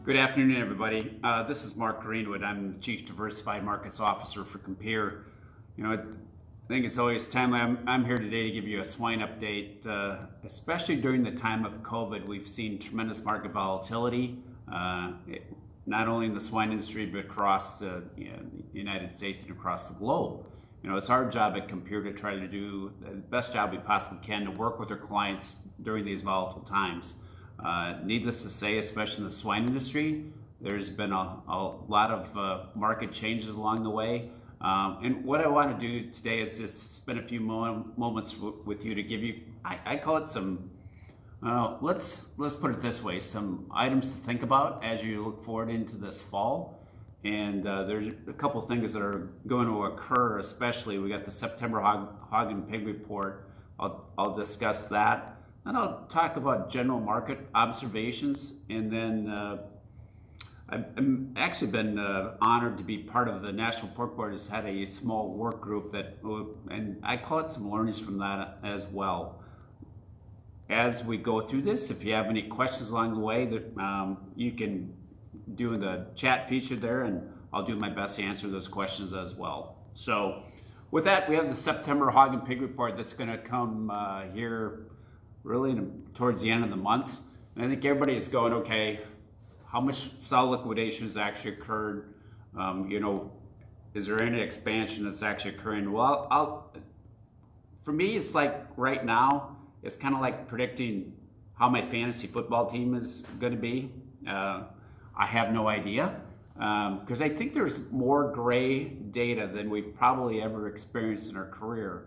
Good afternoon, everybody. This is Mark Greenwood. I'm the Chief Diversified Markets Officer for Compeer. I think it's always timely. I'm here today to give you a swine update. Especially during the time of COVID, we've seen tremendous market volatility, not only in the swine industry, but across the United States and across the globe. It's our job at Compeer to try to do the best job we possibly can to work with our clients during these volatile times. Needless to say, especially in the swine industry, there's been a lot of market changes along the way. And what I want to do today is just spend a few moments with you to give you, I call it some, let's put it this way, some items to think about as you look forward into this fall. And there's a couple things that are going to occur, especially we got the September hog and pig report. I'll discuss that. And I'll talk about general market observations, and then I've actually been honored to be part of the National Pork Board. Has had a small work group and I call it some learnings from that as well. As we go through this, if you have any questions along the way, that you can do in the chat feature there, and I'll do my best to answer those questions as well. So with that, we have the September hog and pig report that's going to come here really towards the end of the month. And I think everybody is going, okay, how much cell liquidation has actually occurred? Is there any expansion that's actually occurring? Well, for me, it's like right now, it's kind of like predicting how my fantasy football team is going to be. I have no idea, because I think there's more gray data than we've probably ever experienced in our career.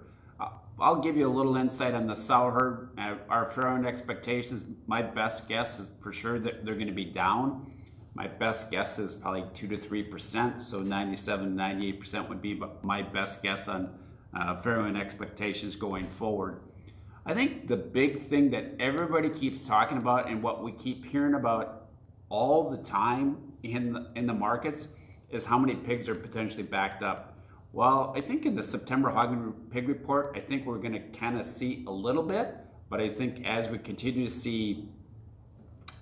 I'll give you a little insight on the sow herd. Our farrowing expectations, my best guess is for sure that they're going to be down. My best guess is probably 2 to 3%, so 97, 98% would be my best guess on farrowing expectations going forward. I think the big thing that everybody keeps talking about and what we keep hearing about all the time in the markets is how many pigs are potentially backed up. Well, I think in the September hog and pig report, I think we're going to kind of see a little bit, but I think as we continue to see,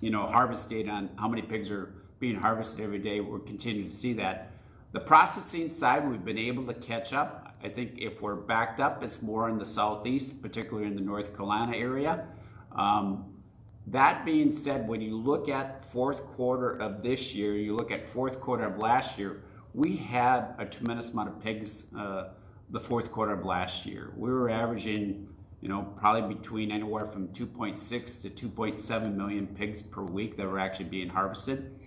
harvest data on how many pigs are being harvested every day, we're continuing to see that. The processing side, we've been able to catch up. I think if we're backed up, it's more in the southeast, particularly in the North Carolina area. That being said, when you look at fourth quarter of this year, you look at fourth quarter of last year, we had a tremendous amount of pigs the fourth quarter of last year. We were averaging, probably between anywhere from 2.6 to 2.7 million pigs per week that were actually being harvested.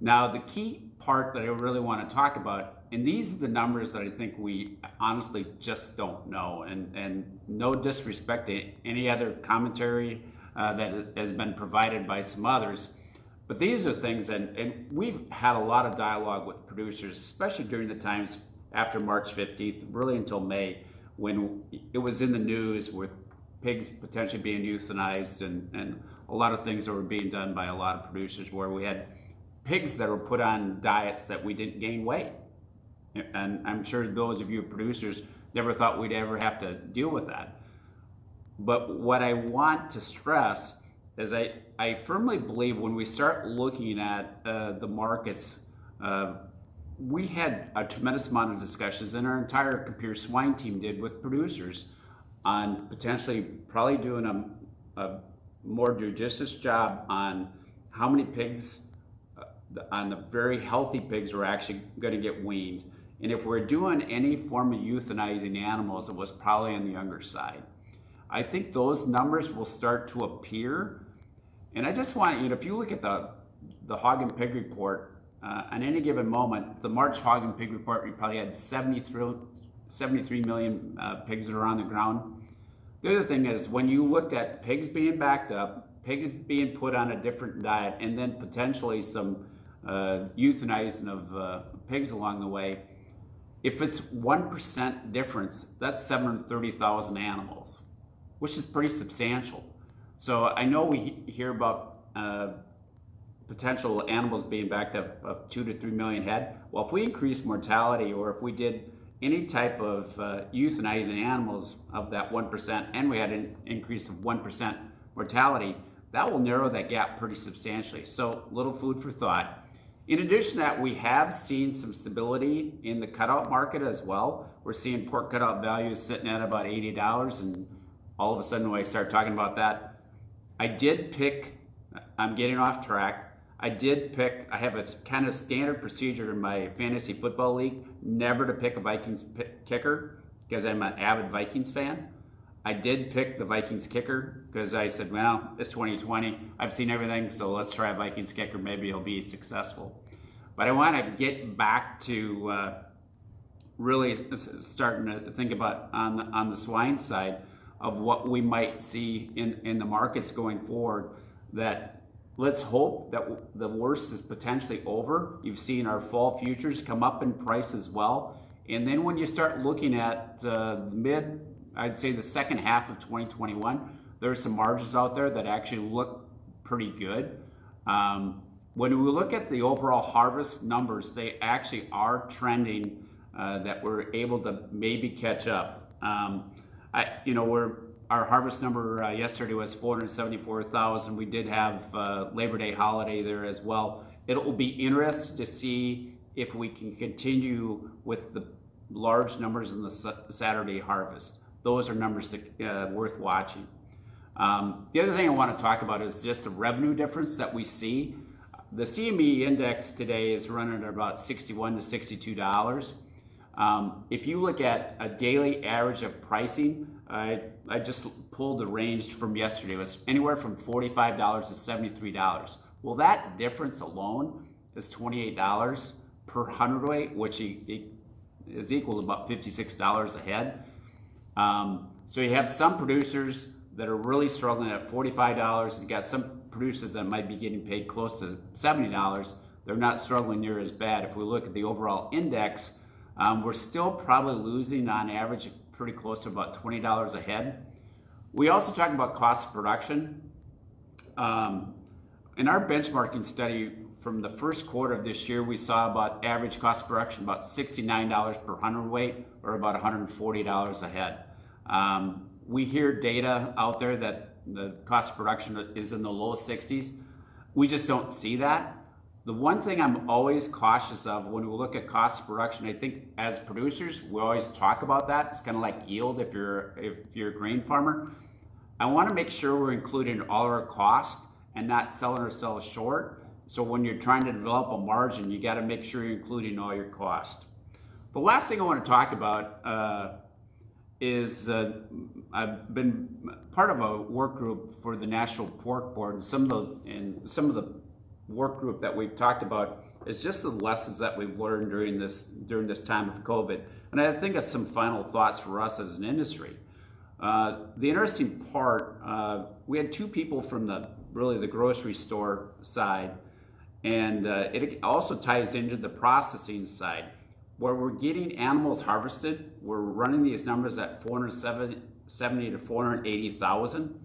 Now, the key part that I really want to talk about, and these are the numbers that I think we honestly just don't know, and no disrespect to any other commentary that has been provided by some others. But these are things, and we've had a lot of dialogue with producers, especially during the times after March 15th, really until May, when it was in the news with pigs potentially being euthanized and a lot of things that were being done by a lot of producers where we had pigs that were put on diets that we didn't gain weight. And I'm sure those of you producers never thought we'd ever have to deal with that. But what I want to stress is I firmly believe when we start looking at the markets, we had a tremendous amount of discussions, and our entire Compeer Swine team did with producers on potentially probably doing a more judicious job on how many pigs, on the very healthy pigs, were actually going to get weaned. And if we're doing any form of euthanizing animals, it was probably on the younger side. I think those numbers will start to appear. And I just want if you look at the hog and pig report, on any given moment, the March hog and pig report, we probably had 73 million pigs that are on the ground. The other thing is when you looked at pigs being backed up, pigs being put on a different diet, and then potentially some euthanizing of pigs along the way, if it's 1% difference, that's 730,000 animals, which is pretty substantial. So I know we hear about potential animals being backed up of 2 to 3 million head. Well, if we increase mortality, or if we did any type of euthanizing animals of that 1%, and we had an increase of 1% mortality, that will narrow that gap pretty substantially. So little food for thought. In addition to that, we have seen some stability in the cutout market as well. We're seeing pork cutout values sitting at about $80, and all of a sudden when I start talking about that, I'm getting off track. I have a kind of standard procedure in my fantasy football league, never to pick a Vikings kicker because I'm an avid Vikings fan. I did pick the Vikings kicker because I said, well, it's 2020. I've seen everything, so let's try a Vikings kicker. Maybe he'll be successful. But I want to get back to really starting to think about on the swine side of what we might see in the markets going forward. That let's hope that the worst is potentially over. You've seen our fall futures come up in price as well. And then when you start looking at I'd say the second half of 2021, there's some margins out there that actually look pretty good. When we look at the overall harvest numbers, they actually are trending that we're able to maybe catch up. Our harvest number yesterday was 474,000. We did have Labor Day holiday there as well. It will be interesting to see if we can continue with the large numbers in the Saturday harvest. Those are numbers that worth watching. The other thing I want to talk about is just the revenue difference that we see. The CME index today is running at about $61 to $62. If you look at a daily average of pricing, I just pulled the range from yesterday. It was anywhere from $45 to $73. Well, that difference alone is $28 per hundredweight, which is equal to about $56 a head. So you have some producers that are really struggling at $45. You got some producers that might be getting paid close to $70. They're not struggling near as bad. If we look at the overall index, we're still probably losing on average pretty close to about $20 a head. We also talk about cost of production. In our benchmarking study from the first quarter of this year, we saw about average cost of production about $69 per hundredweight, or about $140 a head. We hear data out there that the cost of production is in the low 60s. We just don't see that. The one thing I'm always cautious of when we look at cost of production, I think as producers, we always talk about that. It's kind of like yield if you're a grain farmer. I want to make sure we're including all our cost and not selling ourselves short. So when you're trying to develop a margin, you got to make sure you're including all your cost. The last thing I want to talk about is I've been part of a work group for the National Pork Board, and some of the work group that we've talked about is just the lessons that we've learned during this time of COVID. And I think it's some final thoughts for us as an industry. The interesting part, we had two people from the grocery store side, and it also ties into the processing side, where we're getting animals harvested. We're running these numbers at 470 to 480,000,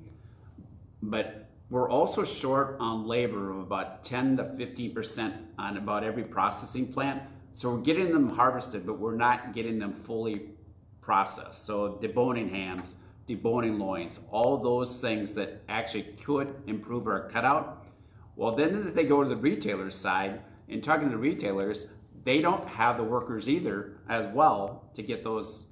but we're also short on labor of about 10 to 15% on about every processing plant. So we're getting them harvested, but we're not getting them fully processed. So deboning hams, deboning loins, all those things that actually could improve our cutout. Well, then if they go to the retailer side, and talking to the retailers, they don't have the workers either as well to get those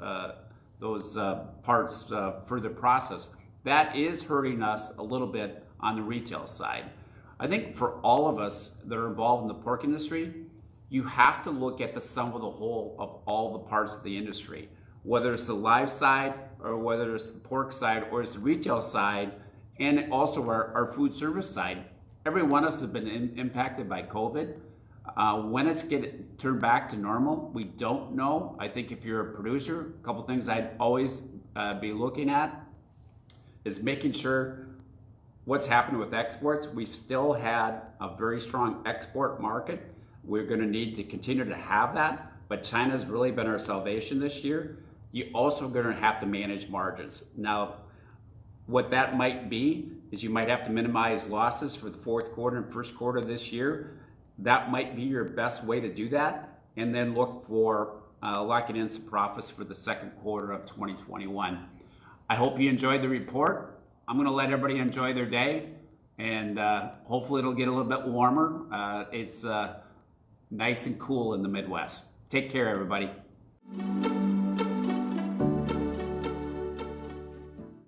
parts further processed. That is hurting us a little bit on the retail side. I think for all of us that are involved in the pork industry, you have to look at the sum of the whole of all the parts of the industry, whether it's the live side or whether it's the pork side or it's the retail side, and also our food service side. Every one of us has been impacted by COVID. When it's turned back to normal, we don't know. I think if you're a producer, a couple things I'd always be looking at is making sure what's happened with exports. We've still had a very strong export market. We're going to need to continue to have that, but China's really been our salvation this year. You're also going to have to manage margins. Now, what that might be is you might have to minimize losses for the fourth quarter and first quarter of this year. That might be your best way to do that, and then look for locking in some profits for the second quarter of 2021. I hope you enjoyed the report. I'm going to let everybody enjoy their day. and hopefully it'll get a little bit warmer. It's nice and cool in the Midwest. Take care, everybody.